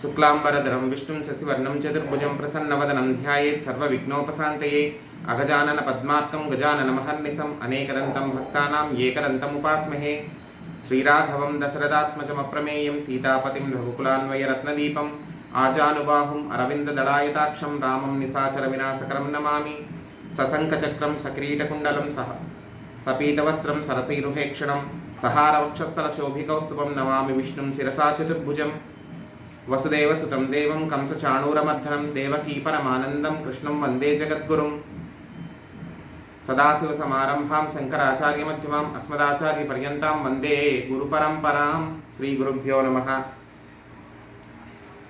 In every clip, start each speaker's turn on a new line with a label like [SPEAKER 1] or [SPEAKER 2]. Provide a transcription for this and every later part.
[SPEAKER 1] शुक्लांबरधरं विष्णुं शशिवर्णं चतुर्भुजं प्रसन्नवदनं ध्यायेत् सर्वविघ्नोपशान्तये अगजानन पद्मार्कं गजाननमहर्निशम् अनेकदन्तं भक्तानां एकदन्तम् उपास्महे। श्रीराघवं दशरथात्मजमप्रमेयं सीतापतिं रघुकुलान्वयरत्नदीपम् आजानुबाहुम् अरविन्ददलायताक्षं रामं निशाचरविनाशकरं नमामि। सशङ्खचक्रं सकिरीटकुण्डलं सपीतवस्त्रं सरसीरुहेक्षणं सहारवक्षस्थलशोभिकौस्तुभं नमामि विष्णुं शिरसा चतुर्भुजं। वसुदेवसुतं देवं कंसचाणूरमर्दनं देवकी परमानन्दं कृष्णं वन्दे जगद्गुरुं। सदाशिवसमारम्भां शङ्कराचार्यमध्यमाम् अस्मदाचार्यपर्यन्तां वन्दे गुरुपरम्परां। श्रीगुरुभ्यो नमः।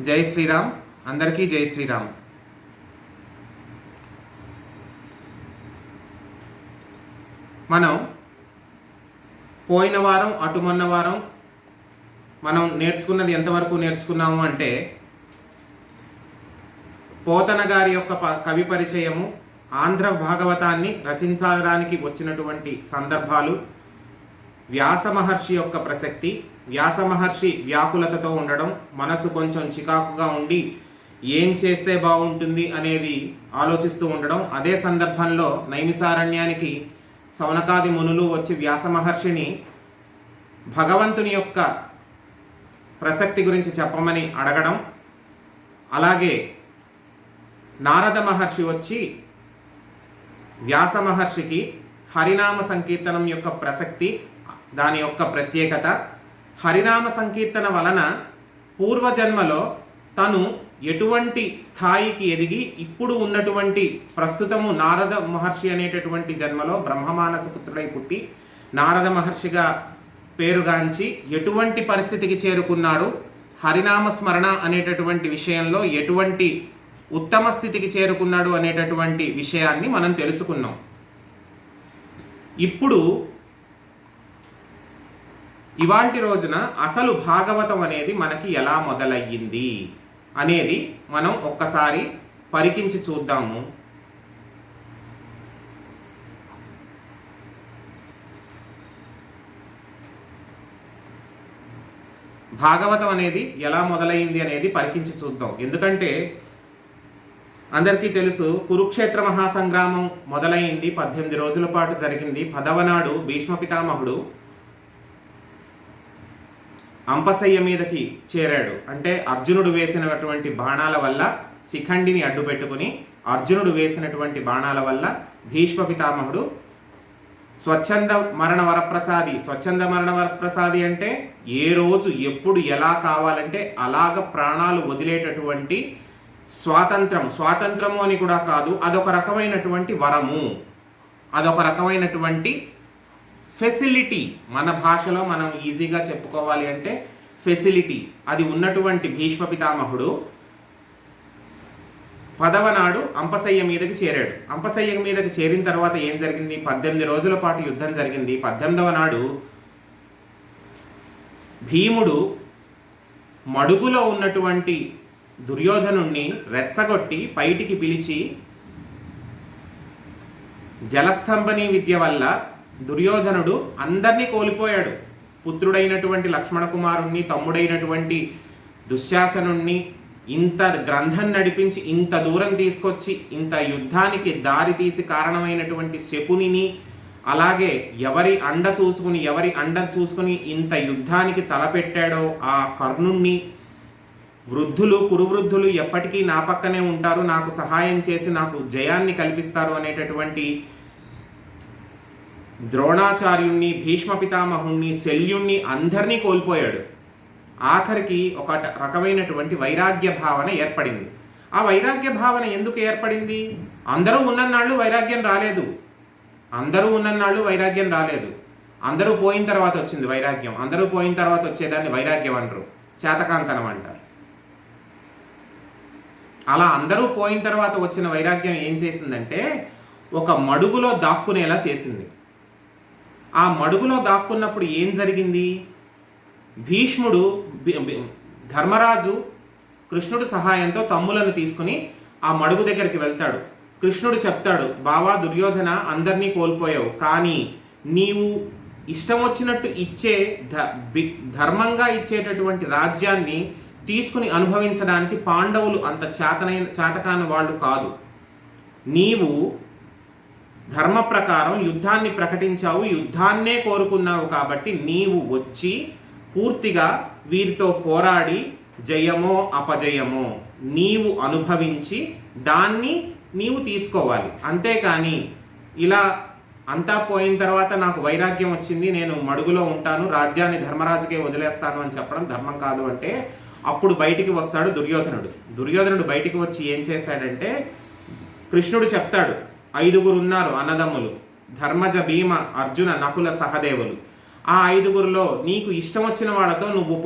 [SPEAKER 1] जय श्रीराम। अंदरिकी जय श्रीराम। మనం పోయిన వారం అటు మొన్న వారం మనం నేర్చుకున్నది ఎంతవరకు నేర్చుకున్నాము అంటే పోతన గారి యొక్క కవి పరిచయము, ఆంధ్ర భాగవతాన్ని రచించడానికి వచ్చినటువంటి సందర్భాలు, వ్యాస మహర్షి యొక్క ప్రసక్తి, వ్యాస మహర్షి వ్యాకులతతో ఉండడం, మనసు కొంచెం చికాకుగా ఉండి ఏం చేస్తే బాగుంటుంది అనేది ఆలోచిస్తూ ఉండడం, అదే సందర్భంలో నైమిసారణ్యానికి సౌనకాది మునులు వచ్చి వ్యాస మహర్షిని భగవంతుని యొక్క ప్రసక్తి గురించి చెప్పమని అడగడం, అలాగే నారద మహర్షి వచ్చి వ్యాస మహర్షికి హరినామ సంకీర్తనం యొక్క ప్రసక్తి, దాని యొక్క ప్రత్యేకత, హరినామ సంకీర్తన వలన పూర్వజన్మలో తను ఎటువంటి స్థాయికి ఎదిగి ఇప్పుడు ఉన్నటువంటి ప్రస్తుతము నారద మహర్షి అనేటటువంటి జన్మలో బ్రహ్మమానస పుత్రుడై పుట్టి నారద మహర్షిగా పేరుగాంచి ఎటువంటి పరిస్థితికి చేరుకున్నాడు, హరినామ స్మరణ అనేటటువంటి విషయంలో ఎటువంటి ఉత్తమ స్థితికి చేరుకున్నాడు అనేటటువంటి విషయాన్ని మనం తెలుసుకున్నాం. ఇప్పుడు ఇవాల్టి రోజున అసలు భాగవతం అనేది మనకి ఎలా మొదలయ్యింది అనేది మనం ఒక్కసారి పరికించి చూద్దాము. భాగవతం అనేది ఎలా మొదలైంది అనేది పరికించి చూద్దాం. ఎందుకంటే అందరికీ తెలుసు, కురుక్షేత్ర మహాసంగ్రామం మొదలైంది, 18 రోజుల పాటు జరిగింది. 10వ నాడు భీష్మ పితామహుడు అంపశయ్య మీదకి చేరాడు. అంటే అర్జునుడు వేసినటువంటి బాణాల వల్ల శిఖండిని అడ్డు పెట్టుకుని అర్జునుడు వేసినటువంటి బాణాల వల్ల భీష్మ పితామహుడు స్వచ్ఛంద మరణ వరప్రసాది అంటే ఏ రోజు ఎప్పుడు ఎలా కావాలంటే అలాగ ప్రాణాలు వదిలేటటువంటి స్వాతంత్రము అని కూడా కాదు, అదొక రకమైనటువంటి వరము, అదొక రకమైనటువంటి ఫెసిలిటీ. మన భాషలో మనం ఈజీగా చెప్పుకోవాలి అంటే ఫెసిలిటీ అది ఉన్నటువంటి భీష్మ పితామహుడు 10వ నాడు అంపశయ్య మీదకి చేరాడు. అంపశయ్య మీదకి చేరిన తర్వాత ఏం జరిగింది? 18 రోజుల పాటు యుద్ధం జరిగింది. 18వ నాడు భీముడు మడుగులో ఉన్నటువంటి దుర్యోధనుణ్ణి రెచ్చగొట్టి బయటికి పిలిచి జలస్తంభని విద్య వల్ల దుర్యోధనుడు అందరినీ కోల్పోయాడు. పుత్రుడైనటువంటి లక్ష్మణ కుమారుణ్ణి, తమ్ముడైనటువంటి దుశ్శాసనుణ్ణి ఇంత గ్రంథం నడిపించి ఇంత దూరం తీసుకొచ్చి ఇంత యుద్ధానికి దారి తీసి కారణమైనటువంటి శకునిని, అలాగే ఎవరి అండ చూసుకుని ఇంత యుద్ధానికి తలపెట్టాడో ఆ కర్ణుణ్ణి, కురువృద్ధులు ఎప్పటికీ నా పక్కనే ఉంటారు, నాకు సహాయం చేసి నాకు జయాన్ని కల్పిస్తారు అనేటటువంటి ద్రోణాచార్యుణ్ణి, భీష్మ పితామహుణ్ణి, శల్యుణ్ణి అందరినీ కోల్పోయాడు. ఆఖరికి ఒక రకమైనటువంటి వైరాగ్య భావన ఏర్పడింది. ఆ వైరాగ్య భావన ఎందుకు ఏర్పడింది? అందరూ ఉన్నన్నాళ్ళు వైరాగ్యం రాలేదు. అందరూ పోయిన తర్వాత వచ్చింది వైరాగ్యం. అందరూ పోయిన తర్వాత వచ్చేదాన్ని వైరాగ్యం అనరు, చేతకాంతనం అంటారు. అలా అందరూ పోయిన తర్వాత వచ్చిన వైరాగ్యం ఏం చేసిందంటే ఒక మడుగులో దాక్కునేలా చేసింది. ఆ మడుగులో దాక్కున్నప్పుడు ఏం జరిగింది? భీష్ముడు ధర్మరాజు కృష్ణుడి సహాయంతో తమ్ములను తీసుకుని ఆ మడుగు దగ్గరికి వెళ్తాడు. కృష్ణుడు చెప్తాడు, బావా దుర్యోధన, అందరినీ కోల్పోయావు, కానీ నీవు ఇష్టం వచ్చినట్టు ఇచ్చే ధర్మంగా ఇచ్చేటటువంటి రాజ్యాన్ని తీసుకుని అనుభవించడానికి పాండవులు అంత చేతకాని వాళ్ళు కాదు. నీవు ధర్మ ప్రకారం యుద్ధాన్ని ప్రకటించావు, యుద్ధాన్నే కోరుకున్నావు కాబట్టి నీవు వచ్చి పూర్తిగా వీరితో పోరాడి జయమో అపజయమో నీవు అనుభవించి దాన్ని నీవు తీసుకోవాలి. అంతేకాని ఇలా అంతా పోయిన తర్వాత నాకు వైరాగ్యం వచ్చింది, నేను మడుగులో ఉంటాను, రాజ్యాన్ని ధర్మరాజుకే వదిలేస్తాను అని చెప్పడం ధర్మం కాదు అంటే అప్పుడు బయటికి వస్తాడు దుర్యోధనుడు. దుర్యోధనుడు బయటికి వచ్చి ఏం చేశాడంటే, కృష్ణుడు చెప్తాడు 5 ఉన్నారు అన్నదమ్ములు, ధర్మజ, భీమ, అర్జున, నకుల, సహదేవులు. ఆ 5 నీకు ఇష్టం వచ్చిన వాళ్ళతో నువ్వు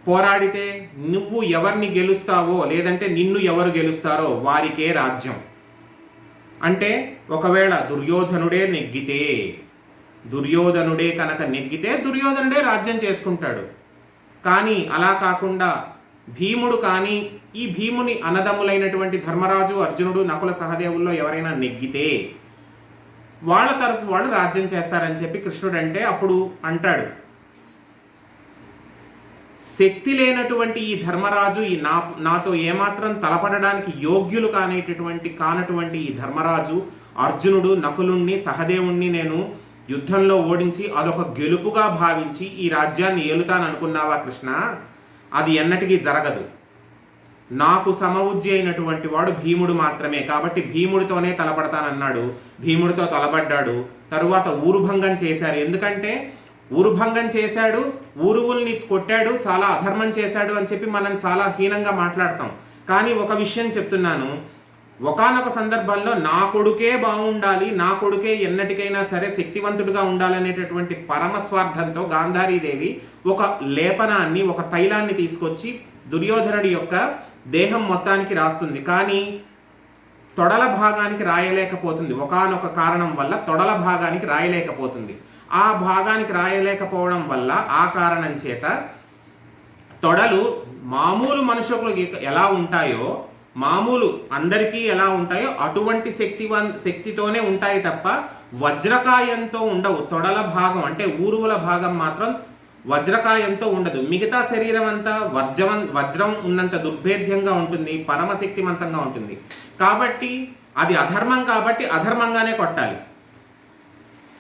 [SPEAKER 1] పోరాడితే నువ్వు ఎవరిని గెలుస్తావో లేదంటే నిన్ను ఎవరు గెలుస్తారో వారికే రాజ్యం. అంటే ఒకవేళ దుర్యోధనుడే కనుక నెగ్గితే దుర్యోధనుడే రాజ్యం చేసుకుంటాడు. కానీ అలా కాకుండా భీముడు కానీ ఈ భీముని అన్నదమ్ములైనటువంటి ధర్మరాజు, అర్జునుడు, నకుల, సహదేవుల్లో ఎవరైనా నెగ్గితే వాళ్ళ తరపు వాళ్ళు రాజ్యం చేస్తారని చెప్పి కృష్ణుడు అంటే అప్పుడు అంటాడు, శక్తి లేనటువంటి ఈ ధర్మరాజు, ఈ నాతో ఏమాత్రం తలపడడానికి యోగ్యులు కానటువంటి ఈ ధర్మరాజు, అర్జునుడు, నకులుణ్ణి, సహదేవుణ్ణి నేను యుద్ధంలో ఓడించి అదొక గెలుపుగా భావించి ఈ రాజ్యాన్ని ఏలుతాననుకున్నావా కృష్ణ? అది ఎన్నటికీ జరగదు. నాకు సమవుజ్జి అయినటువంటి వాడు భీముడు మాత్రమే, కాబట్టి భీముడితోనే తలపడతానన్నాడు. భీముడితో తలబడ్డాడు. తరువాత ఊరుభంగం చేశారు. ఎందుకంటే ఊరుభంగం చేశాడు, ఊరువుల్ని కొట్టాడు, చాలా అధర్మం చేశాడు అని చెప్పి మనం చాలా హీనంగా మాట్లాడతాం. కానీ ఒక విషయం చెప్తున్నాను, ఒకానొక సందర్భంలో నా కొడుకే బాగుండాలి, నా కొడుకే ఎన్నటికైనా సరే శక్తివంతుడిగా ఉండాలనేటటువంటి పరమస్వార్థంతో గాంధారీదేవి ఒక లేపనాన్ని, ఒక తైలాన్ని తీసుకొచ్చి దుర్యోధనుడి యొక్క దేహం మొత్తానికి రాస్తుంది. కానీ తొడల భాగానికి రాయలేకపోతుంది. ఒకానొక కారణం వల్ల తొడల భాగానికి రాయలేకపోతుంది. ఆ భాగానికి రాయలేకపోవడం వల్ల ఆ కారణం చేత తొడలు మామూలు మనుషులకు ఎలా ఉంటాయో, మామూలు అందరికీ ఎలా ఉంటాయో అటువంటి శక్తితోనే ఉంటాయి తప్ప వజ్రకాయంతో ఉండవు. తొడల భాగం అంటే ఊరువుల భాగం మాత్రం వజ్రకాయంతో ఉండదు. మిగతా శరీరం అంతా వజ్రం ఉన్నంత దుర్భేద్యంగా ఉంటుంది, పరమశక్తివంతంగా ఉంటుంది. కాబట్టి అది అధర్మం, కాబట్టి అధర్మంగానే కొట్టాలి.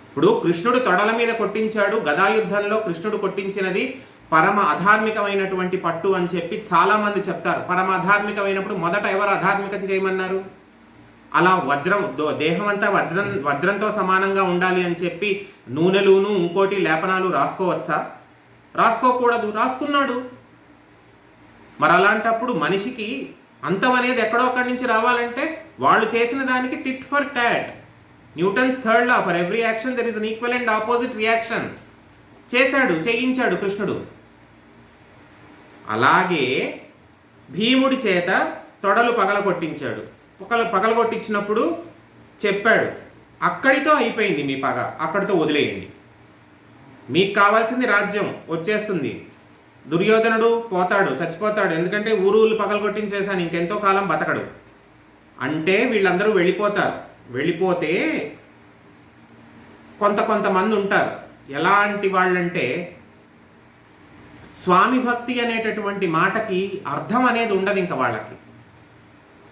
[SPEAKER 1] ఇప్పుడు కృష్ణుడు తొడల మీద కొట్టించాడు. గదాయుద్ధంలో కృష్ణుడు కొట్టించినది పరమ అధార్మికమైనటువంటి పట్టు అని చెప్పి చాలామంది చెప్తారు. పరమ అధార్మికమైనప్పుడు మొదట ఎవరు అధార్మికం చేయమన్నారు? అలా దేహం అంతా వజ్రంతో సమానంగా ఉండాలి అని చెప్పి నూనెలును ఇంకోటి లేపనాలు రాసుకోవచ్చా? రాసుకోకూడదు. రాసుకున్నాడు. మరి అలాంటప్పుడు మనిషికి అంతం అనేది ఎక్కడో అక్కడి నుంచి రావాలంటే వాళ్ళు చేసిన దానికి tit for tat, Newton's third law, for every action there is an equal and opposite reaction. చేయించాడు కృష్ణుడు. అలాగే భీముడి చేత తొడలు పగలగొట్టించాడు. పగలగొట్టించినప్పుడు చెప్పాడు, అక్కడితో అయిపోయింది మీ పగ, అక్కడితో వదిలేయండి, మీకు కావాల్సింది రాజ్యం వచ్చేస్తుంది. దుర్యోధనుడు పోతాడు, చచ్చిపోతాడు, ఎందుకంటే ఊరువులు పగలగొట్టించేశాను, ఇంకెంతో కాలం బతకడు అంటే వీళ్ళందరూ వెళ్ళిపోతారు. వెళ్ళిపోతే కొంతమంది ఉంటారు. ఎలాంటి వాళ్ళంటే స్వామి భక్తి అనేటటువంటి మాటకి అర్థం అనేది ఉండదు. ఇంకా వాళ్ళకి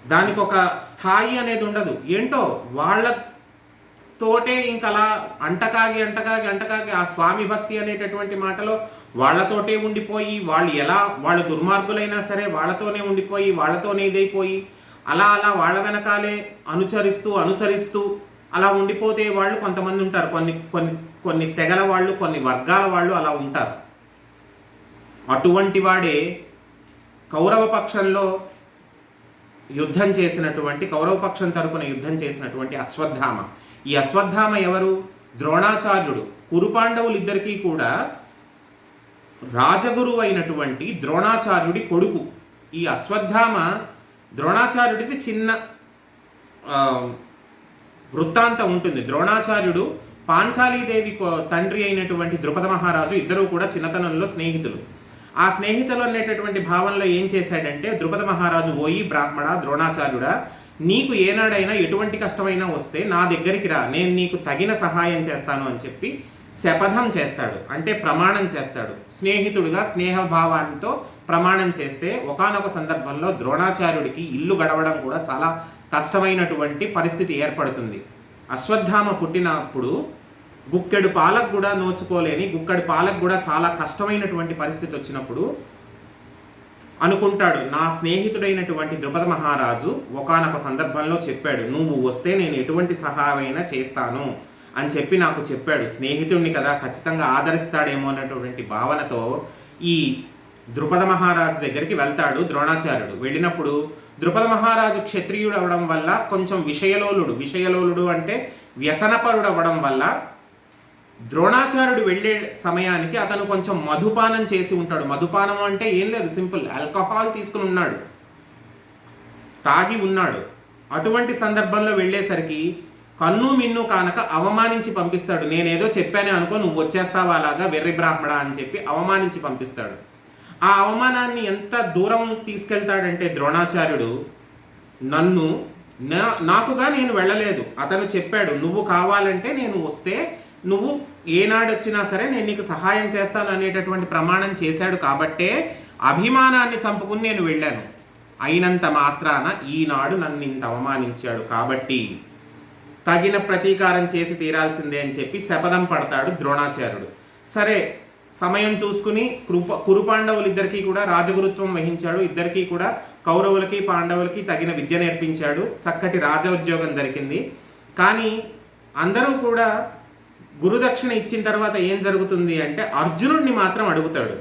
[SPEAKER 1] దానికి ఒక స్థాయి అనేది ఉండదు. ఏంటో వాళ్ళతోటే ఇంకలా అంటకాగి ఆ స్వామి భక్తి అనేటటువంటి మాటలో వాళ్ళతోటే ఉండిపోయి, వాళ్ళు దుర్మార్గులైనా సరే వాళ్ళతోనే ఉండిపోయి, వాళ్ళతోనే ఇదైపోయి అలా వాళ్ళ వెనకాలే అనుసరిస్తూ అలా ఉండిపోతే వాళ్ళు కొంతమంది ఉంటారు. కొన్ని తెగల వాళ్ళు, కొన్ని వర్గాల వాళ్ళు అలా ఉంటారు. అటువంటి వాడే కౌరవ పక్షంలో కౌరవ పక్షం తరపున యుద్ధం చేసినటువంటి అశ్వత్థామ. ఈ అశ్వత్థామ ఎవరు? ద్రోణాచార్యుడు. కురుపాండవులిద్దరికీ కూడా రాజగురువు అయినటువంటి ద్రోణాచార్యుడి కొడుకు. ఈ అశ్వత్థామ ద్రోణాచార్యుడిది చిన్న వృత్తాంతం ఉంటుంది. ద్రోణాచార్యుడు పాంచాలీదేవి తండ్రి అయినటువంటి ద్రుపద మహారాజు, ఇద్దరూ కూడా చిన్నతనంలో స్నేహితులు. ఆ స్నేహితులు అనేటటువంటి భావనలో ఏం చేశాడంటే, ద్రుపద మహారాజు, ఓయి బ్రాహ్మణ ద్రోణాచార్యుడా, నీకు ఏనాడైనా ఎటువంటి కష్టమైనా వస్తే నా దగ్గరికి రా, నేను నీకు తగిన సహాయం చేస్తాను అని చెప్పి శపథం చేస్తాడు, అంటే ప్రమాణం చేస్తాడు. స్నేహితుడిగా స్నేహభావంతో ప్రమాణం చేస్తే ఒకానొక సందర్భంలో ద్రోణాచార్యుడికి ఇల్లు గడవడం కూడా చాలా కష్టమైనటువంటి పరిస్థితి ఏర్పడుతుంది. అశ్వత్థామ పుట్టినప్పుడు గుక్కెడు పాలకు కూడా నోచుకోలేని, గుక్కడి పాలకు కూడా చాలా కష్టమైనటువంటి పరిస్థితి వచ్చినప్పుడు అనుకుంటాడు, నా స్నేహితుడైనటువంటి ద్రుపద మహారాజు ఒకానొక సందర్భంలో చెప్పాడు, నువ్వు వస్తే నేను ఎటువంటి సహాయమైనా చేస్తాను అని చెప్పి నాకు చెప్పాడు. స్నేహితుడిని కదా, ఖచ్చితంగా ఆదరిస్తాడేమో అన్నటువంటి భావనతో ఈ ద్రుపద మహారాజు దగ్గరికి వెళ్తాడు ద్రోణాచార్యుడు. వెళ్ళినప్పుడు ద్రుపద మహారాజు క్షత్రియుడు అవడం వల్ల కొంచెం విషయలోలుడు అంటే వ్యసనపరుడు అవ్వడం వల్ల ద్రోణాచార్యుడు వెళ్ళే సమయానికి అతను కొంచెం మధుపానం చేసి ఉంటాడు. మధుపానం అంటే ఏం లేదు, సింపుల్, ఆల్కహాల్ తీసుకుని ఉన్నాడు, తాగి ఉన్నాడు. అటువంటి సందర్భంలో వెళ్ళేసరికి కన్ను మిన్ను కానక అవమానించి పంపిస్తాడు. నేనేదో చెప్పానే అనుకో, నువ్వు వచ్చేస్తావా అలాగా వెర్రి బ్రాహ్మణ అని చెప్పి అవమానించి పంపిస్తాడు. ఆ అవమానాన్ని ఎంత దూరం తీసుకెళ్తాడంటే ద్రోణాచార్యుడు, నాకుగా నేను వెళ్ళలేదు, అతను చెప్పాడు నువ్వు కావాలంటే నేను వస్తే నువ్వు ఏనాడు వచ్చినా సరే నేను నీకు సహాయం చేస్తాను అనేటటువంటి ప్రమాణం చేశాడు. కాబట్టే అభిమానాన్ని చంపుకుని నేను వెళ్ళాను. అయినంత మాత్రాన ఈనాడు నన్ను ఇంత అవమానించాడు కాబట్టి తగిన ప్రతీకారం చేసి తీరాల్సిందే అని చెప్పి శపథం పడతాడు ద్రోణాచార్యుడు. సరే, సమయం చూసుకుని కురు పాండవులిద్దరికీ కూడా రాజగురుత్వం వహించాడు. ఇద్దరికీ కూడా కౌరవులకి పాండవులకి తగిన విద్య నేర్పించాడు. చక్కటి రాజోద్యోగం దొరికింది. కానీ అందరూ కూడా గురుదక్షిణ ఇచ్చిన తర్వాత ఏం జరుగుతుంది అంటే అర్జునుడిని మాత్రం అడుగుతాడు,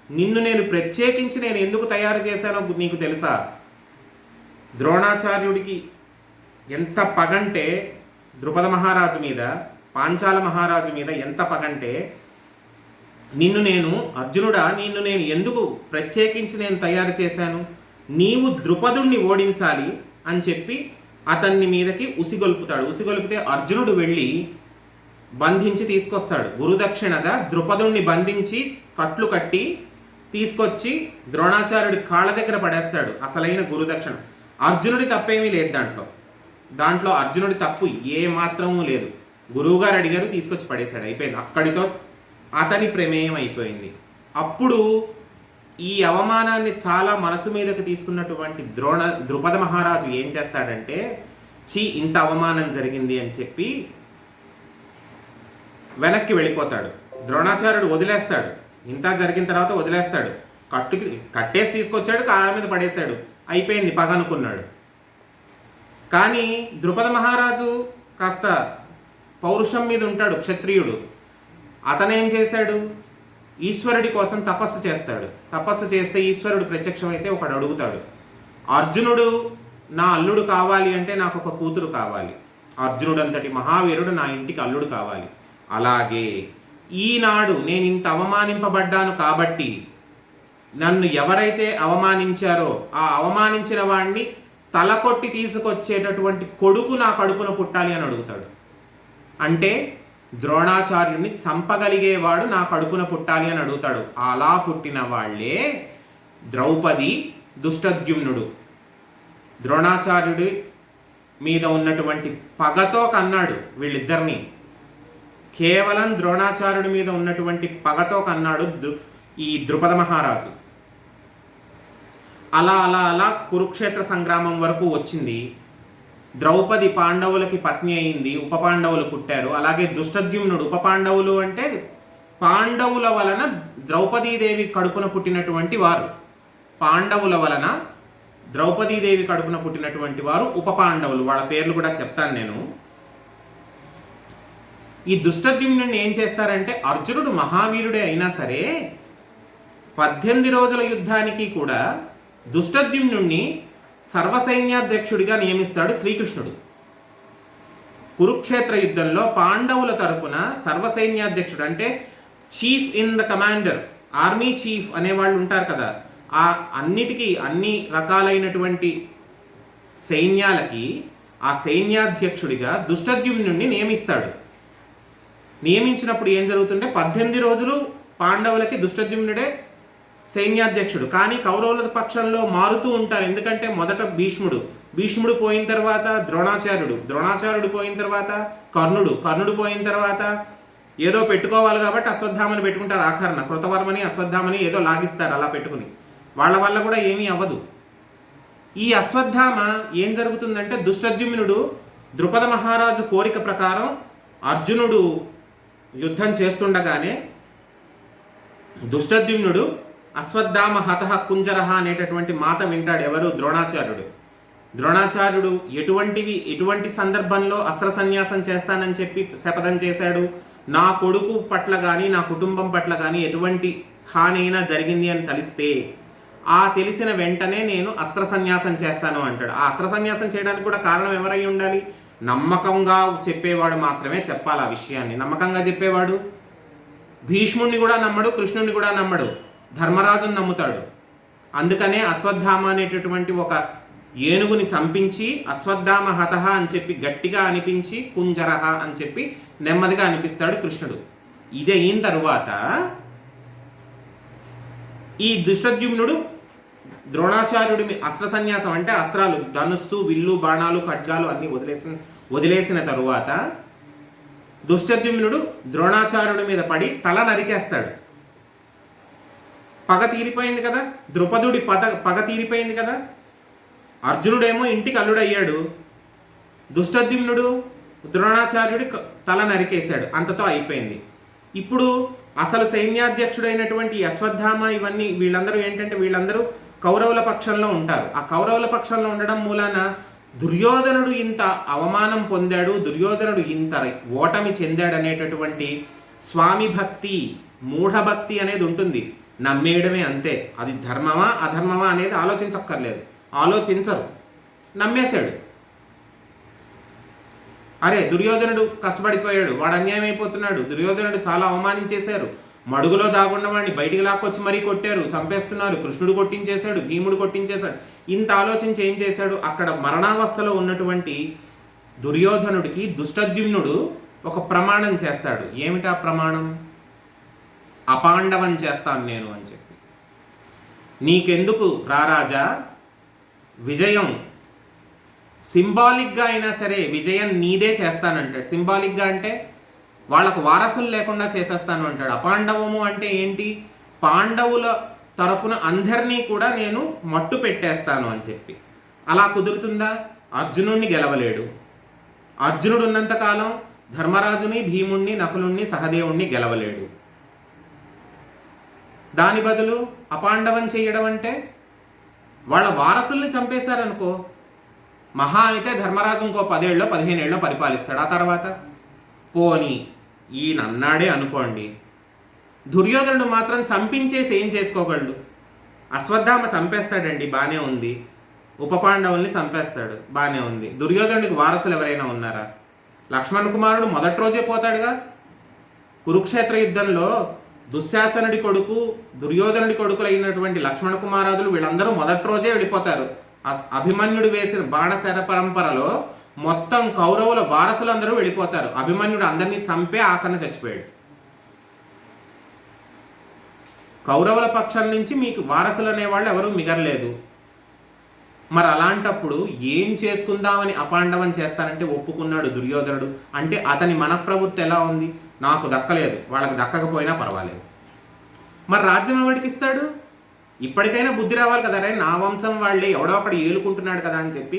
[SPEAKER 1] నిన్ను నేను ప్రత్యేకించి నేను ఎందుకు తయారు చేశానో నీకు తెలుసా? ద్రోణాచార్యుడికి ఎంత పగంటే ద్రుపద మహారాజు మీద, పాంచాల మహారాజు మీద ఎంత పగంటే, అర్జునుడా నిన్ను నేను ఎందుకు ప్రత్యేకించి నేను తయారు చేశాను? నీవు ద్రుపదుణ్ణి ఓడించాలి అని చెప్పి అతన్ని మీదకి ఉసిగొల్పుతాడు. ఉసిగొల్పితే అర్జునుడు వెళ్ళి బంధించి తీసుకొస్తాడు. గురుదక్షిణగా ద్రుపదుణ్ణి బంధించి కట్లు కట్టి తీసుకొచ్చి ద్రోణాచార్యుడి కాళ్ళ దగ్గర పడేస్తాడు. అసలైన గురుదక్షిణ. అర్జునుడి తప్పేమీ లేదు దాంట్లో అర్జునుడి తప్పు ఏ మాత్రమూ లేదు. గురువుగారు అడిగారు, తీసుకొచ్చి పడేశాడు, అయిపోయింది. అక్కడితో అతని ప్రమేయం అయిపోయింది. అప్పుడు ఈ అవమానాన్ని చాలా మనసు మీదకి తీసుకున్నటువంటి ద్రుపద మహారాజు ఏం చేస్తాడంటే, ఇంత అవమానం జరిగింది అని చెప్పి వెనక్కి వెళ్ళిపోతాడు. ద్రోణాచార్యుడు వదిలేస్తాడు. ఇంత జరిగిన తర్వాత వదిలేస్తాడు. కట్టేసి తీసుకొచ్చాడు, కాళ్ళ మీద పడేశాడు, అయిపోయింది పగ అనుకున్నాడు. కానీ ద్రుపద మహారాజు కాస్త పౌరుషం మీద ఉంటాడు, క్షత్రియుడు. అతనేం చేశాడు, ఈశ్వరుడి కోసం తపస్సు చేస్తాడు. తపస్సు చేస్తే ఈశ్వరుడు ప్రత్యక్షమైతే ఒకడు అడుగుతాడు, అర్జునుడు నా అల్లుడు కావాలి అంటే నాకు ఒక కూతురు కావాలి, అర్జునుడు అంతటి మహావీరుడు నా ఇంటికి అల్లుడు కావాలి. అలాగే ఈనాడు నేను ఇంత అవమానింపబడ్డాను కాబట్టి నన్ను ఎవరైతే అవమానించారో ఆ అవమానించిన వాడిని తలకొట్టి తీసుకొచ్చేటటువంటి కొడుకు నా కడుపున పుట్టాలి అని అడుగుతాడు. అంటే ద్రోణాచార్యుడిని చంపగలిగేవాడు నా కడుపున పుట్టాలి అని అడుగుతాడు. అలా పుట్టిన వాళ్ళే ద్రౌపది, దుష్టద్యుమ్నుడు. ద్రోణాచార్యుడి మీద ఉన్నటువంటి పగతో కన్నాడు వీళ్ళిద్దరినీ. కేవలం ద్రోణాచార్యుడి మీద ఉన్నటువంటి పగతో కన్నాడు ఈ ద్రుపద మహారాజు. అలా అలా అలా కురుక్షేత్ర సంగ్రామం వరకు వచ్చింది. ద్రౌపది పాండవులకి పత్ని అయింది, ఉప పాండవులు పుట్టారు. అలాగే దుష్టద్యుమ్నుడు, ఉప పాండవులు అంటే పాండవుల వలన ద్రౌపదీదేవి కడుపున పుట్టినటువంటి వారు. పాండవుల వలన ద్రౌపదీదేవి కడుపున పుట్టినటువంటి వారు ఉప పాండవులు. వాళ్ళ పేర్లు కూడా చెప్తాను నేను. ఈ దుష్టద్యుమ్నుడిని ఏం చేస్తారంటే, అర్జునుడు మహావీరుడే అయినా సరే 18 రోజుల యుద్ధానికి కూడా దుష్టద్యుమ్నుడిని సర్వసైన్యాధ్యక్షుడిగా నియమిస్తాడు శ్రీకృష్ణుడు. కురుక్షేత్ర యుద్ధంలో పాండవుల తరపున సర్వసైన్యాధ్యక్షుడు అంటే chief in the commander, army chief అనేవాళ్ళు ఉంటారు కదా, ఆ అన్ని రకాలైనటువంటి సైన్యాలకి ఆ సైన్యాధ్యక్షుడిగా దుష్టద్యుమ్నుడిని నియమిస్తాడు. నియమించినప్పుడు ఏం జరుగుతుంటే 18 రోజులు పాండవులకి దుష్టద్యుమ్నుడే సైన్యాధ్యక్షుడు. కానీ కౌరవుల పక్షంలో మారుతూ ఉంటారు. ఎందుకంటే మొదట భీష్ముడు పోయిన తర్వాత ద్రోణాచార్యుడు పోయిన తర్వాత కర్ణుడు పోయిన తర్వాత ఏదో పెట్టుకోవాలి కాబట్టి అశ్వత్థామని పెట్టుకుంటారు. ఆఖరణ కృతవర్మని అశ్వత్థామని ఏదో లాగిస్తారు అలా పెట్టుకుని. వాళ్ళ వల్ల కూడా ఏమీ అవ్వదు. ఈ అశ్వత్థామ ఏం జరుగుతుందంటే, దుష్టద్యుమ్నుడు ద్రుపద మహారాజు కోరిక ప్రకారం అర్జునుడు యుద్ధం చేస్తుండగానే దుష్టద్యుమ్నుడు అశ్వత్థామ హతః కుంజరహ అనేటటువంటి మాట వింటాడు. ఎవరు? ద్రోణాచార్యుడు. ద్రోణాచార్యుడు ఎటువంటి సందర్భంలో అస్త్ర సన్యాసం చేస్తానని చెప్పి శపథం చేశాడు? నా కొడుకు పట్ల కానీ నా కుటుంబం పట్ల కానీ ఎటువంటి హాని అయినా జరిగింది అని తెలిస్తే ఆ తెలిసిన వెంటనే నేను అస్త్ర సన్యాసం చేస్తాను అంటాడు. ఆ అస్త్ర సన్యాసం చేయడానికి కూడా కారణం ఎవరై ఉండాలి? నమ్మకంగా చెప్పేవాడు మాత్రమే చెప్పాలి ఆ విషయాన్ని. నమ్మకంగా చెప్పేవాడు భీష్ముడిని కూడా నమ్మడు, కృష్ణుడిని కూడా నమ్మడు, ధర్మరాజుని నమ్ముతాడు. అందుకనే అశ్వత్థామ అనేటటువంటి ఒక ఏనుగుని చంపించి అశ్వత్థామ హతః అని చెప్పి గట్టిగా అనిపించి కుంజరహ అని చెప్పి నెమ్మదిగా అనిపిస్తాడు కృష్ణుడు. ఇది అయిన తరువాత ఈ దుష్టద్యుమ్నుడు ద్రోణాచార్యుడి అస్త్ర సన్యాసం అంటే అస్త్రాలు, ధనుస్సు, విల్లు, బాణాలు, ఖడ్గాలు అన్నీ వదిలేసిన తరువాత దుష్టద్యుమ్నుడు ద్రోణాచార్యుడి మీద పడి తల నరికేస్తాడు. పగ తీరిపోయింది కదా, ద్రుపదుడి పగ తీరిపోయింది కదా. అర్జునుడేమో ఇంటికి అల్లుడయ్యాడు, దుష్టద్యుమ్నుడు ద్రోణాచార్యుడి తల నరికేశాడు. అంతతో అయిపోయింది. ఇప్పుడు అసలు సైన్యాధ్యక్షుడైనటువంటి అశ్వత్థామ ఇవన్నీ వీళ్ళందరూ ఏంటంటే వీళ్ళందరూ కౌరవుల పక్షంలో ఉంటారు. ఆ కౌరవుల పక్షంలో ఉండడం మూలాన దుర్యోధనుడు ఇంత అవమానం పొందాడు, దుర్యోధనుడు ఇంత ఓటమి చెందాడు అనేటటువంటి స్వామి భక్తి, మూఢభక్తి అనేది ఉంటుంది. నమ్మేయడమే అంతే. అది ధర్మమా అధర్మమా అనేది ఆలోచించక్కర్లేదు, ఆలోచించరు. నమ్మేశాడు. అరే దుర్యోధనుడు కష్టపడిపోయాడు, వాడు అన్యాయం అయిపోతున్నాడు, దుర్యోధనుడు చాలా అవమానించేశారు, మడుగులో దాగున్నవాడిని బయటికి లాక్కొచ్చి మరీ కొట్టారు, చంపేస్తున్నారు, కృష్ణుడు కొట్టించేశాడు, భీముడు కొట్టించేశాడు. ఇంత ఆలోచించి ఏం చేశాడు? అక్కడ మరణావస్థలో ఉన్నటువంటి దుర్యోధనుడికి దుష్టద్యుమ్నుడు ఒక ప్రమాణం చేస్తాడు. ఏమిటా ప్రమాణం? అపాండవం చేస్తాను నేను అని చెప్పి. నీకెందుకు రారాజా, విజయం సింబాలిక్గా అయినా సరే విజయం నీదే చేస్తానంటాడు. సింబాలిక్గా అంటే వాళ్ళకు వారసులు లేకుండా చేసేస్తాను అంటాడు. అపాండవము అంటే ఏంటి? పాండవుల తరపున అందరినీ కూడా నేను మట్టు పెట్టేస్తాను అని చెప్పి. అలా కుదురుతుందా? అర్జునుడిని గెలవలేడు. అర్జునుడు ఉన్నంతకాలం ధర్మరాజుని, భీముణ్ణి, నకులుణ్ణి, సహదేవుణ్ణి గెలవలేడు. దాని బదులు అపాండవం చేయడం అంటే వాళ్ళ వారసుల్ని చంపేశారనుకో, మహా అయితే ధర్మరాజు ఇంకో 10 ఏళ్ళో 15 ఏళ్ళో పరిపాలిస్తాడు. ఆ తర్వాత పోని ఈయన అన్నాడే అనుకోండి. దుర్యోధనుడు మాత్రం చంపించేసి ఏం చేసుకోగలడు? అశ్వత్థామ చంపేస్తాడండి, బాగానే ఉంది. ఉప పాండవుల్ని చంపేస్తాడు, బాగానే ఉంది. దుర్యోధనుడికి వారసులు ఎవరైనా ఉన్నారా? లక్ష్మణ కుమారుడు మొదటి రోజే పోతాడుగా. కురుక్షేత్ర యుద్ధంలో దుశ్శాసనుడి కొడుకు, దుర్యోధనుడి కొడుకులు అయినటువంటి లక్ష్మణ కుమారాదులు వీళ్ళందరూ మొదటి రోజే వెళ్ళిపోతారు. అభిమన్యుడు వేసిన బాణశర పరంపరలో మొత్తం కౌరవుల వారసులందరూ వెళ్ళిపోతారు. అభిమన్యుడు అందరినీ చంపే ఆఖరణ చచ్చిపోయాడు. కౌరవుల పక్షం నుంచి మీకు వారసులు అనేవాళ్ళు ఎవరూ మిగరలేదు. మరి అలాంటప్పుడు ఏం చేసుకుందామని అపాండవం చేస్తానంటే ఒప్పుకున్నాడు దుర్యోధనుడు. అంటే అతని మనప్రవృత్తి ఎలా ఉంది? నాకు దక్కలేదు, వాళ్ళకి దక్కకపోయినా పర్వాలేదు. మరి రాజ్యం ఎవరికి ఇస్తాడు? ఇప్పటికైనా బుద్ధి రావాలి కదా. నా వంశం వాళ్ళే, ఎవడో ఒకడు ఏలుకుంటున్నాడు కదా అని చెప్పి,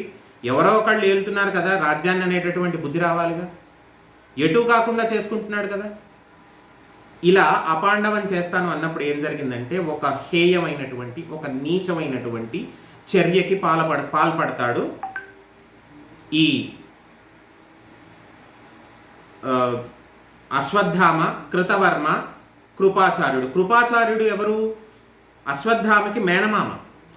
[SPEAKER 1] ఎవరో ఒకళ్ళు ఏలుతున్నారు కదా రాజ్యాన్ని అనేటటువంటి బుద్ధి రావాలిగా. ఎటు కాకుండా చేసుకుంటున్నాడు కదా. ఇలా అపాండవం చేస్తాను అన్నప్పుడు ఏం జరిగిందంటే ఒక హేయమైనటువంటి, ఒక నీచమైనటువంటి చర్యకి పాల్పడతాడు ఈ అశ్వత్థామ, కృతవర్మ, కృపాచార్యుడు. కృపాచార్యుడు ఎవరు? అశ్వత్థామకి మేనమామ,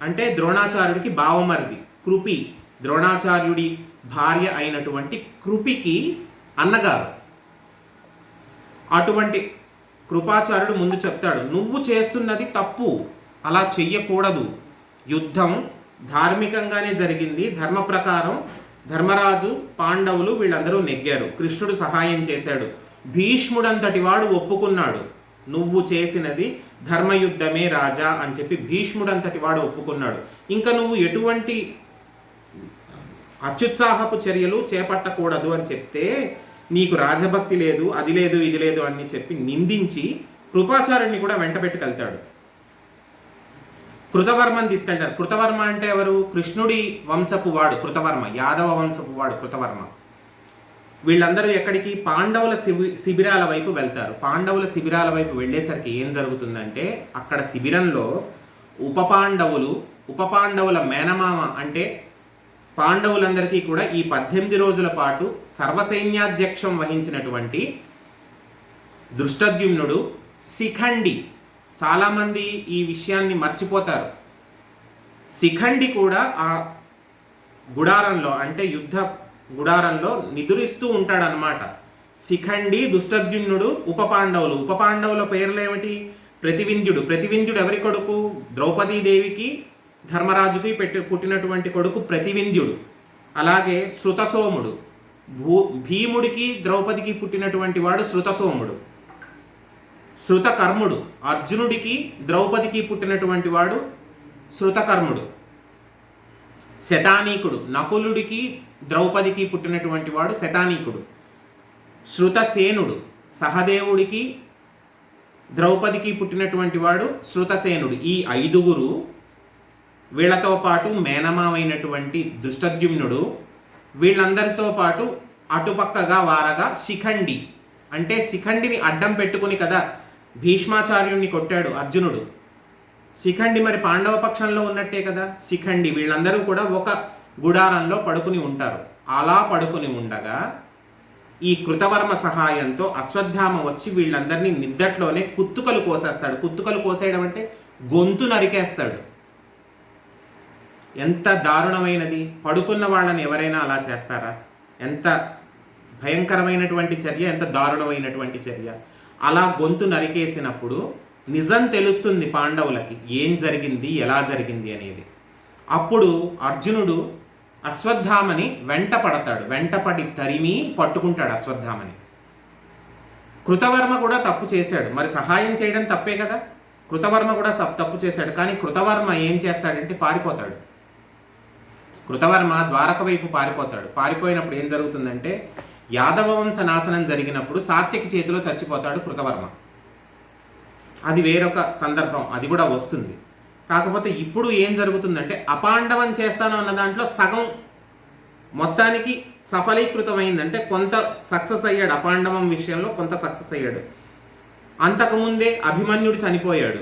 [SPEAKER 1] అంటే ద్రోణాచార్యుడికి బావమరిది. కృపి ద్రోణాచార్యుడి భార్య అయినటువంటి కృపికి అన్నగారు. అటువంటి కృపాచార్యుడు ముందు చెప్తాడు, నువ్వు చేస్తున్నది తప్పు, అలా చెయ్యకూడదు. యుద్ధం ధార్మికంగానే జరిగింది, ధర్మ ప్రకారం ధర్మరాజు, పాండవులు వీళ్ళందరూ నెగ్గారు, కృష్ణుడు సహాయం చేశాడు, భీష్ముడంతటి వాడు ఒప్పుకున్నాడు నువ్వు చేసినది ధర్మయుద్ధమే రాజా అని చెప్పి. భీష్ముడంతటి వాడు ఒప్పుకున్నాడు. ఇంకా నువ్వు ఎటువంటి అత్యుత్సాహపు చర్యలు చేపట్టకూడదు అని చెప్తే నీకు రాజభక్తి లేదు, అది లేదు, ఇది లేదు అని చెప్పి నిందించి కృపాచార్యుడిని కూడా వెంట పెట్టుకెళ్తాడు. కృతవర్మని తీసుకెళ్తారు. కృతవర్మ అంటే ఎవరు? కృష్ణుడి వంశపు వాడు కృతవర్మ, యాదవ వంశపు వాడు కృతవర్మ. వీళ్ళందరూ ఎక్కడికి? పాండవుల శిబిరాల వైపు వెళ్తారు. పాండవుల శిబిరాల వైపు వెళ్ళేసరికి ఏం జరుగుతుందంటే అక్కడ శిబిరంలో ఉపపాండవుల మేనమామ అంటే పాండవులందరికీ కూడా ఈ 18 రోజుల పాటు సర్వసైన్యాధ్యక్షం వహించినటువంటి దృష్టద్యుమ్నుడు, శిఖండి, చాలామంది ఈ విషయాన్ని మర్చిపోతారు. శిఖండి కూడా ఆ గుడారంలో అంటే యుద్ధ గుడారంలో నిదురిస్తూ ఉంటాడనమాట. శిఖండి, దుష్టద్యుమ్నుడు, ఉపపాండవుల పేర్లు ఏమిటి? ప్రతివింధ్యుడు ఎవరి కొడుకు? ద్రౌపదీదేవికి ధర్మరాజుకి పుట్టినటువంటి కొడుకు ప్రతివింధ్యుడు. అలాగే శృతసోముడు, భీముడికి ద్రౌపదికి పుట్టినటువంటి వాడు శృతసోముడు. శృతకర్ముడు, అర్జునుడికి ద్రౌపదికి పుట్టినటువంటి వాడు శృతకర్ముడు. శతానీకుడు, నకులుడికి ద్రౌపదికి పుట్టినటువంటి వాడు శతానీకుడు. శృతసేనుడు, సహదేవుడికి ద్రౌపదికి పుట్టినటువంటి వాడు శృతసేనుడు. ఈ 5 వీళ్లతో పాటు మేనమామైనటువంటి దృష్టద్యుమ్నుడు, వీళ్ళందరితో పాటు అటుపక్కగా వారగా శిఖండి, అంటే శిఖండిని అడ్డం పెట్టుకుని కదా భీష్మాచార్యుణ్ణి కొట్టాడు అర్జునుడు. శిఖండి మరి పాండవ పక్షంలో ఉన్నట్టే కదా. శిఖండి వీళ్ళందరూ కూడా ఒక గుడారంలో పడుకుని ఉంటారు. అలా పడుకుని ఉండగా ఈ కృతవర్మ సహాయంతో అశ్వత్థామ వచ్చి వీళ్ళందరినీ నిద్దట్లోనే కుత్తుకలు కోసేస్తాడు. కుత్తుకలు కోసేయడం అంటే గొంతు నరికేస్తాడు. ఎంత దారుణమైనది! పడుకున్న వాళ్ళని ఎవరైనా అలా చేస్తారా? ఎంత భయంకరమైనటువంటి చర్య, ఎంత దారుణమైనటువంటి చర్య! అలా గొంతు నరికేసినప్పుడు నిజం తెలుస్తుంది పాండవులకి, ఏం జరిగింది, ఎలా జరిగింది అనేది. అప్పుడు అర్జునుడు అశ్వత్థామని వెంటపడి తరిమి పట్టుకుంటాడు అశ్వత్థామని. కృతవర్మ కూడా తప్పు చేశాడు, మరి సహాయం చేయడం తప్పే కదా. కృతవర్మ కూడా తప్పు చేశాడు, కానీ కృతవర్మ ఏం చేస్తాడంటే పారిపోతాడు. కృతవర్మ ద్వారక వైపు పారిపోతాడు. పారిపోయినప్పుడు ఏం జరుగుతుందంటే యాదవ వంశ నాశనం జరిగినప్పుడు సాత్యకి చేతిలో చచ్చిపోతాడు కృతవర్మ. అది వేరొక సందర్భం, అది కూడా వస్తుంది. కాకపోతే ఇప్పుడు ఏం జరుగుతుందంటే అపాండవం చేస్తాను అన్న దాంట్లో సగం మొత్తానికి సఫలీకృతమైందంటే కొంత సక్సెస్ అయ్యాడు. అపాండవం విషయంలో కొంత సక్సెస్ అయ్యాడు. అంతకుముందే అభిమన్యుడు చనిపోయాడు,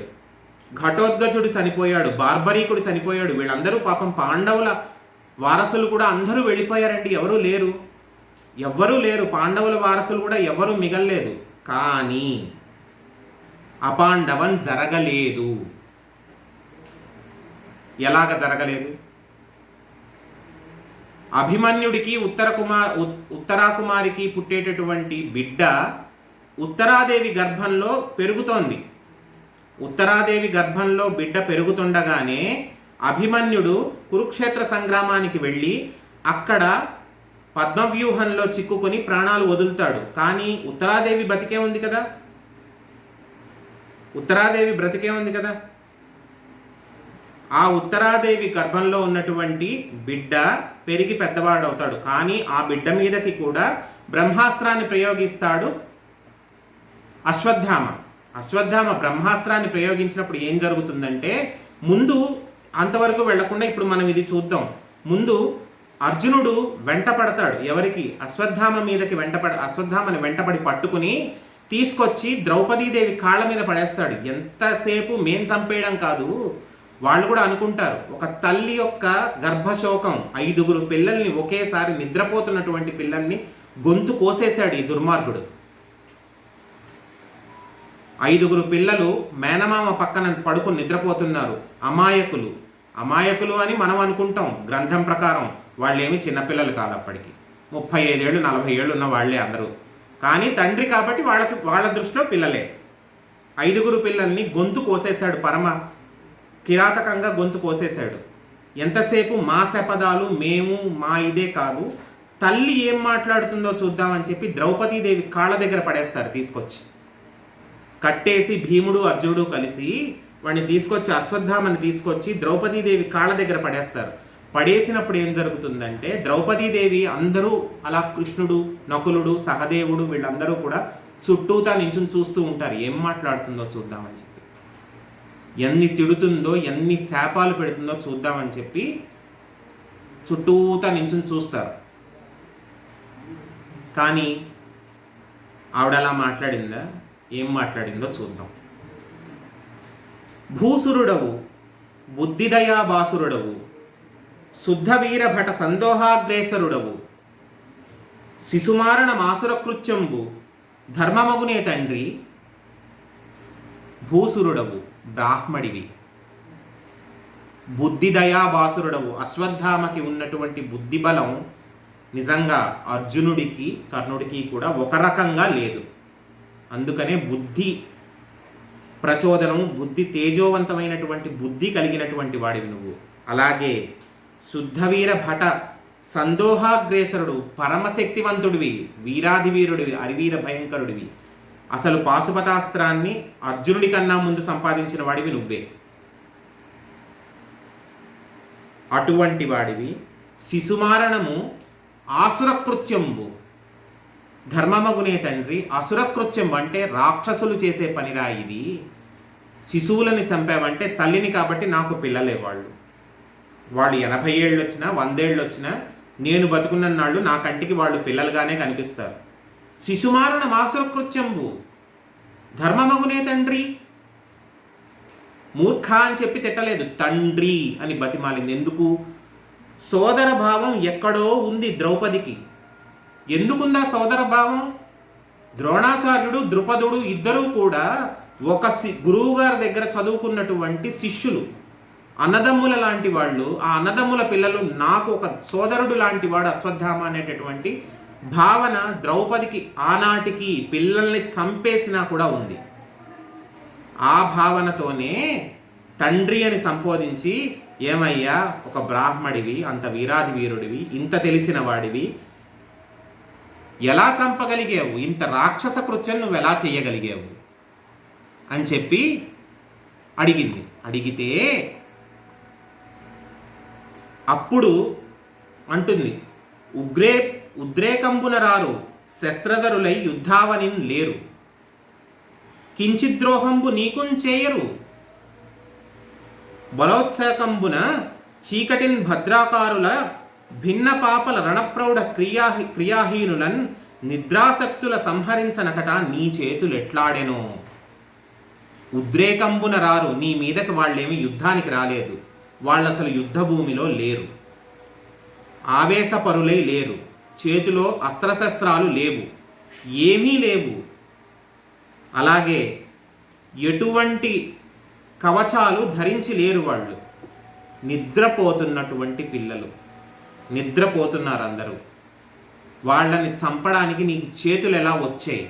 [SPEAKER 1] ఘటోద్గజుడు చనిపోయాడు, బార్బరీకుడు చనిపోయాడు. వీళ్ళందరూ పాపం పాండవుల వారసులు కూడా అందరూ వెళ్ళిపోయారండి. ఎవ్వరూ లేరు. పాండవుల వారసులు కూడా ఎవరూ మిగల్లేదు. కానీ అపాండవం జరగలేదు. ఎలాగ జరగలేదు? అభిమన్యుడికి ఉత్తరాకుమారికి పుట్టేటటువంటి బిడ్డ ఉత్తరాదేవి గర్భంలో పెరుగుతోంది. ఉత్తరాదేవి గర్భంలో బిడ్డ పెరుగుతుండగానే అభిమన్యుడు కురుక్షేత్ర సంగ్రామానికి వెళ్ళి అక్కడ పద్మవ్యూహంలో చిక్కుకొని ప్రాణాలు వదులుతాడు. కానీ ఉత్తరాదేవి బ్రతికే ఉంది కదా. ఆ ఉత్తరాదేవి గర్భంలో ఉన్నటువంటి బిడ్డ పెరిగి పెద్దవాడవుతాడు. కానీ ఆ బిడ్డ మీదకి కూడా బ్రహ్మాస్త్రాన్ని ప్రయోగిస్తాడు అశ్వత్థామ బ్రహ్మాస్త్రాన్ని ప్రయోగించినప్పుడు ఏం జరుగుతుందంటే, ముందు అంతవరకు వెళ్లకుండా ఇప్పుడు మనం ఇది చూద్దాం. ముందు అర్జునుడు వెంటపడతాడు. ఎవరికి? అశ్వత్థామ మీదకి అశ్వత్థామని వెంటపడి పట్టుకుని తీసుకొచ్చి ద్రౌపదీదేవి కాళ్ళ మీద పడేస్తాడు. ఎంతసేపు మేం చంపేయడం కాదు, వాళ్ళు కూడా అనుకుంటారు. ఒక తల్లి యొక్క గర్భశోకం, 5 పిల్లల్ని ఒకేసారి నిద్రపోతున్నటువంటి పిల్లల్ని గొంతు కోసేశాడు ఈ దుర్మార్గుడు. 5 పిల్లలు మేనమామ పక్కన పడుకుని నిద్రపోతున్నారు. అమాయకులు అని మనం అనుకుంటాం. గ్రంథం ప్రకారం వాళ్ళేమి చిన్నపిల్లలు కాదు. అప్పటికి 35 ఏళ్ళు 40 ఏళ్ళు ఉన్న వాళ్ళే అందరూ. కానీ తండ్రి కాబట్టి వాళ్ళ దృష్టిలో పిల్లలే. 5 పిల్లల్ని గొంతు కోసేశాడు. పరమ కిరాతకంగా గొంతు కోసేశాడు. ఎంతసేపు మా శపథాలు, మేము మా ఇదే కాదు, తల్లి ఏం మాట్లాడుతుందో చూద్దామని చెప్పి ద్రౌపదీదేవి కాళ్ళ దగ్గర పడేస్తారు. తీసుకొచ్చి కట్టేసి భీముడు అర్జునుడు కలిసి వాడిని తీసుకొచ్చి అశ్వత్థామని తీసుకొచ్చి ద్రౌపదీదేవి కాళ్ళ దగ్గర పడేస్తారు. పడేసినప్పుడు ఏం జరుగుతుందంటే ద్రౌపదీదేవి అందరూ అలా కృష్ణుడు, నకులుడు, సహదేవుడు వీళ్ళందరూ కూడా చుట్టూతా నించుని చూస్తూ ఉంటారు, ఏం మాట్లాడుతుందో చూద్దామని చెప్పి, ఎన్ని తిడుతుందో ఎన్ని శాపాలు పెడుతుందో చూద్దామని చెప్పి చుట్టూతా నించుని చూస్తారు. కానీ ఆవిడ అలా మాట్లాడిందా? ఏం మాట్లాడిందో చూద్దాం. భూసురుడవు బుద్ధిదయాబాసురుడవు శుద్ధ వీరభట సందోహాగ్రేసరుడవు శిశుమారణ మాసురకృత్యంబు ధర్మమగునే తండ్రి. భూసురుడవు బ్రాహ్మడివి, బుద్ధిదయాబాసురుడవు అశ్వత్థామకి ఉన్నటువంటి బుద్ధి బలం నిజంగా అర్జునుడికి కర్ణుడికి కూడా ఒక రకంగా లేదు. అందుకనే బుద్ధి ప్రచోదనం, బుద్ధి తేజోవంతమైనటువంటి బుద్ధి కలిగినటువంటి వాడివి నువ్వు. అలాగే శుద్ధవీర భట సందోహాగ్రేసరుడు పరమశక్తివంతుడివి, వీరాది వీరుడివి, అరివీర భయంకరుడివి. అసలు పాశుపతాస్త్రాన్ని అర్జునుడి కన్నా ముందు సంపాదించిన వాడివి నువ్వే. అటువంటి వాడివి. శిశుమారణము ఆసురకృత్యంబు ధర్మమగునే తండ్రి. అసురకృత్యం అంటే రాక్షసులు చేసే పనిరా ఇది. శిశువులని చంపావంటే తల్లిని కాబట్టి నాకు పిల్లలే వాళ్ళు. వాళ్ళు 80 ఏళ్ళు వచ్చినా 100 ఏళ్ళు వచ్చినా నేను బతుకున్న నాళ్ళు నా కంటికి వాళ్ళు పిల్లలుగానే కనిపిస్తారు. శిశుమారణ మాసురకృత్యంబు ధర్మమగునే తండ్రి. మూర్ఖ అని చెప్పి తిట్టలేదు, తండ్రి అని బతిమాలింది. ఎందుకు? సోదర భావం ఎక్కడో ఉంది ద్రౌపదికి. ఎందుకుందా సోదర భావం? ద్రోణాచార్యుడు, ద్రుపదుడు ఇద్దరూ కూడా ఒక గురువు గారి దగ్గర చదువుకున్నటువంటి శిష్యులు, అన్నదమ్ముల లాంటి వాళ్ళు. ఆ అన్నదమ్ముల పిల్లలు, నాకు ఒక సోదరుడు లాంటి వాడు అశ్వత్థామ అనేటటువంటి భావన ద్రౌపదికి ఆనాటికి పిల్లల్ని చంపేసినా కూడా ఉంది. ఆ భావనతోనే తండ్రి అని సంబోధించి, ఏమయ్యా ఒక బ్రాహ్మడివి, అంత వీరాది వీరుడివి, ఇంత తెలిసిన వాడివి, ఎలా చంపగలిగావు? ఇంత రాక్షస కృత్యం నువ్వు ఎలా చేయగలిగావు అని చెప్పి అడిగింది. అడిగితే అప్పుడు అంటుంది, ఉద్రేకంబున రారు శస్త్రధరులై యుద్ధావనిన్ లేరు, కించిద్రోహంబు నీకుంచేయరు, బలోత్సాకంబున చీకటిన్ భద్రాకారుల భిన్న పాపల రణప్రౌఢ క్రియాహీనులన్ నిద్రాసక్తుల సంహరించనకట నీ చేతులు ఎట్లాడెనో. ఉద్రేకంబున రారు, నీ మీదకి వాళ్ళేమి యుద్ధానికి రాలేదు, వాళ్ళు అసలు యుద్ధ భూమిలో లేరు, ఆవేశపరులై లేరు, చేతిలో అస్త్రశస్త్రాలు లేవు, ఏమీ లేవు. అలాగే ఎటువంటి కవచాలు ధరించి లేరు. వాళ్ళు నిద్రపోతున్నటువంటి పిల్లలు, నిద్రపోతున్నారు అందరూ. వాళ్ళని చంపడానికి నీకు చేతులు ఎలా వచ్చాయి?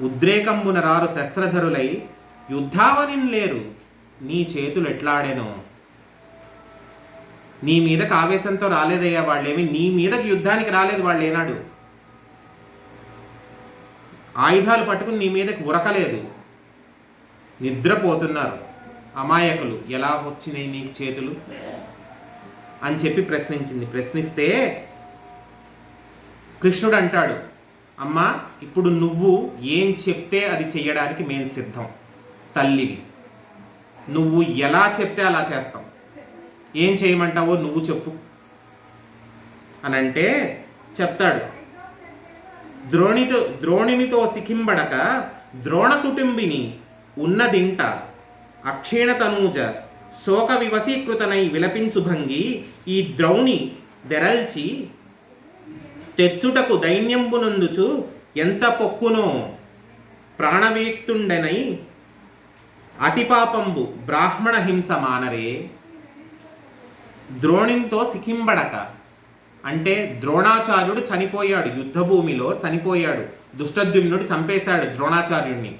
[SPEAKER 1] ఉద్రేకంబున రారు శస్త్రధరులై యుద్ధావనిన్ లేరు, నీ చేతులు ఎట్లాడేనో. నీ మీదకి ఆవేశంతో రాలేదయ్యా వాళ్ళేమి, నీ మీదకి యుద్ధానికి రాలేదు వాళ్ళు ఏనాడు. ఆయుధాలు పట్టుకుని నీ మీదకి ఉరకలేదు, నిద్రపోతున్నారు అమాయకులు. ఎలా వచ్చినాయి నీకు చేతులు అని చెప్పి ప్రశ్నించింది. ప్రశ్నిస్తే కృష్ణుడు అంటాడు, అమ్మా ఇప్పుడు నువ్వు ఏం చెప్తే అది చెయ్యడానికి మేము సిద్ధం, తల్లివి. నువ్వు ఎలా చెప్తే అలా చేస్తాం, ఏం చేయమంటావో నువ్వు చెప్పు అని అంటే చెప్తాడు. ద్రోణినితో సిఖింబడక ద్రోణ కుటుంబిని ఉన్నదింట అక్షీణతనూజ శోక వివశీకృతనై విలపించు భంగి ఈ ద్రౌణి దెరల్చి తెచ్చుటకు దైన్యంబునందుచు ఎంత పొక్కునో ప్రాణవేక్తుండెనై అతిపాపంబు బ్రాహ్మణ హింస మానరే. ద్రోణితో సిఖింబడక అంటే ద్రోణాచార్యుడు చనిపోయాడు, యుద్ధభూమిలో చనిపోయాడు. దుష్టద్యుమ్నుడు చంపేశాడు ద్రోణాచార్యుడిని,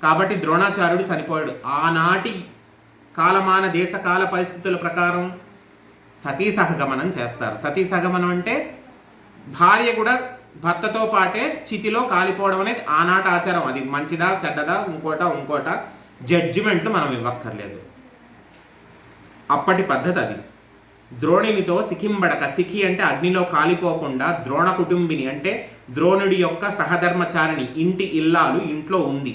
[SPEAKER 1] కాబట్టి ద్రోణాచార్యుడు చనిపోయాడు. ఆనాటి కాలమాన దేశకాల పరిస్థితుల ప్రకారం సతీ సహగమనం చేస్తారు. సతీ సహగమనం అంటే భార్య కూడా భర్తతో పాటే చితిలో కాలిపోవడం అనేది ఆనాటి ఆచారం. అది మంచిదా చెడ్డదా ఇంకోట జడ్జిమెంట్లు మనం ఇవ్వక్కర్లేదు. అప్పటి పద్ధతి అది. ద్రోణినితో సిఖింబడక, సిఖి అంటే అగ్నిలో కాలిపోకుండా, ద్రోణ కుటుంబిని అంటే ద్రోణుడి యొక్క సహధర్మచారిణి, ఇంటి ఇల్లాలు ఇంట్లో ఉంది.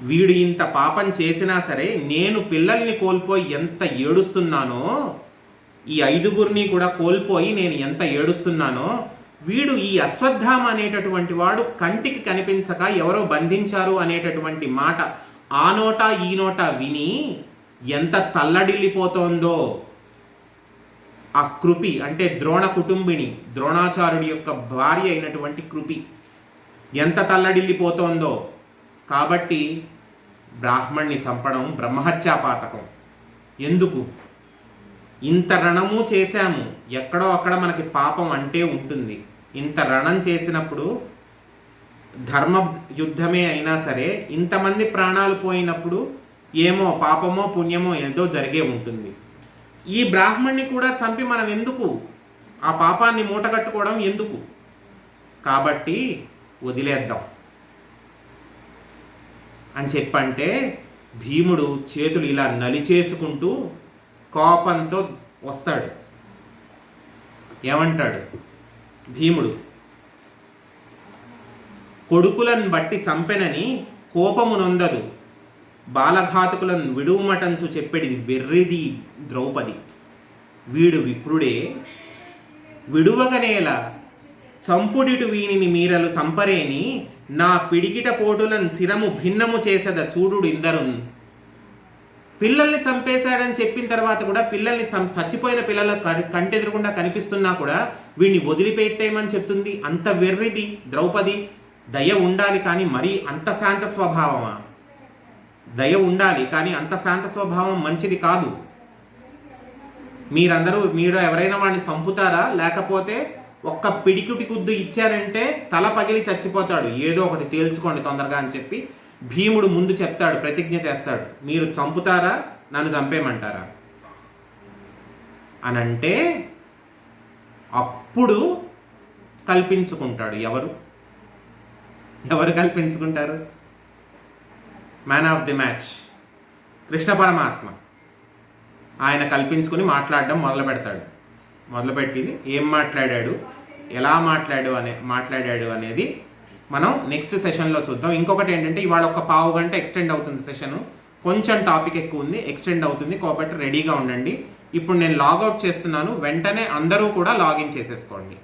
[SPEAKER 1] వీడు ఇంత పాపం చేసినా సరే నేను పిల్లల్ని కోల్పోయి ఎంత ఏడుస్తున్నానో, ఈ 5గురిని కూడా కోల్పోయి నేను ఎంత ఏడుస్తున్నానో, వీడు ఈ అశ్వత్థామ అనేటటువంటి వాడు కంటికి కనిపించక ఎవరో బంధించారు అనేటటువంటి మాట ఆ నోట ఈ నోట విని ఎంత తల్లడిల్లిపోతోందో. ఆ కృపి అంటే ద్రోణ కుటుంబిని, ద్రోణాచార్యుడి యొక్క భార్య అయినటువంటి కృపి ఎంత తల్లడిల్లిపోతోందో. కాబట్టి బ్రాహ్మణ్ణి చంపడం బ్రహ్మహత్యాపాతకం. ఎందుకు? ఇంత రణము చేశాము, ఎక్కడో అక్కడ మనకి పాపం అంటే ఉంటుంది. ఇంత రణం చేసినప్పుడు ధర్మ యుద్ధమే అయినా సరే ఇంతమంది ప్రాణాలు పోయినప్పుడు ఏమో పాపమో పుణ్యమో ఏదో జరిగే ఉంటుంది. ఈ బ్రాహ్మణ్ణి కూడా చంపి మనం ఎందుకు ఆ పాపాన్ని మూటగట్టుకోవడం ఎందుకు? కాబట్టి వదిలేద్దాం అని చెప్పంటే భీముడు చేతులు ఇలా నలిచేసుకుంటూ కోపంతో వస్తాడు. ఏమంటాడు భీముడు? కొడుకులను బట్టి చంపెనని కోపము నొందదు, బాలఘాతకులను విడువమటంచు చెప్పేది వెర్రిది ద్రౌపది. వీడు విప్రుడే విడువగనేలా, చంపుడిటు వీనిని మీరలు చంపరేని, నా పిడికిట పోటులను శిరము భిన్నము చేసద చూడు ఇందరున్. పిల్లల్ని చంపేశాడని చెప్పిన తర్వాత కూడా పిల్లల్ని చచ్చిపోయిన పిల్లల కంటెదురకుండా కనిపిస్తున్నా కూడా వీడిని వదిలిపెట్టేయమని చెప్తుంది. అంత వెర్రిది ద్రౌపది. దయ ఉండాలి కానీ మరీ అంత శాంత స్వభావమా? దయ ఉండాలి కానీ అంత శాంత స్వభావం మంచిది కాదు. మీరు ఎవరైనా వాడిని చంపుతారా? లేకపోతే ఒక్క పిడికుటి కుద్దు ఇచ్చారంటే తల పగిలి చచ్చిపోతాడు, ఏదో ఒకటి తేల్చుకోండి తొందరగా అని చెప్పి భీముడు ముందు చెప్తాడు, ప్రతిజ్ఞ చేస్తాడు. మీరు చంపుతారా, నన్ను చంపేయమంటారా అని అంటే అప్పుడు కల్పించుకుంటాడు. ఎవరు కల్పించుకుంటారు? Man of the match Krishna పరమాత్మ. ఆయన కల్పించుకుని మాట్లాడడం మొదలుపెట్టింది. ఏం మాట్లాడాడు, ఎలా మాట్లాడాడు అనేది మనం నెక్స్ట్ సెషన్లో చూద్దాం. ఇంకొకటి ఏంటంటే ఇవాళ ఒక పావు గంట ఎక్స్టెండ్ అవుతుంది సెషను. కొంచెం టాపిక్ ఎక్కువ ఉంది, ఎక్స్టెండ్ అవుతుంది కాబట్టి రెడీగా ఉండండి. ఇప్పుడు నేను లాగౌట్ చేస్తున్నాను, వెంటనే అందరూ కూడా లాగిన్ చేసేసుకోండి.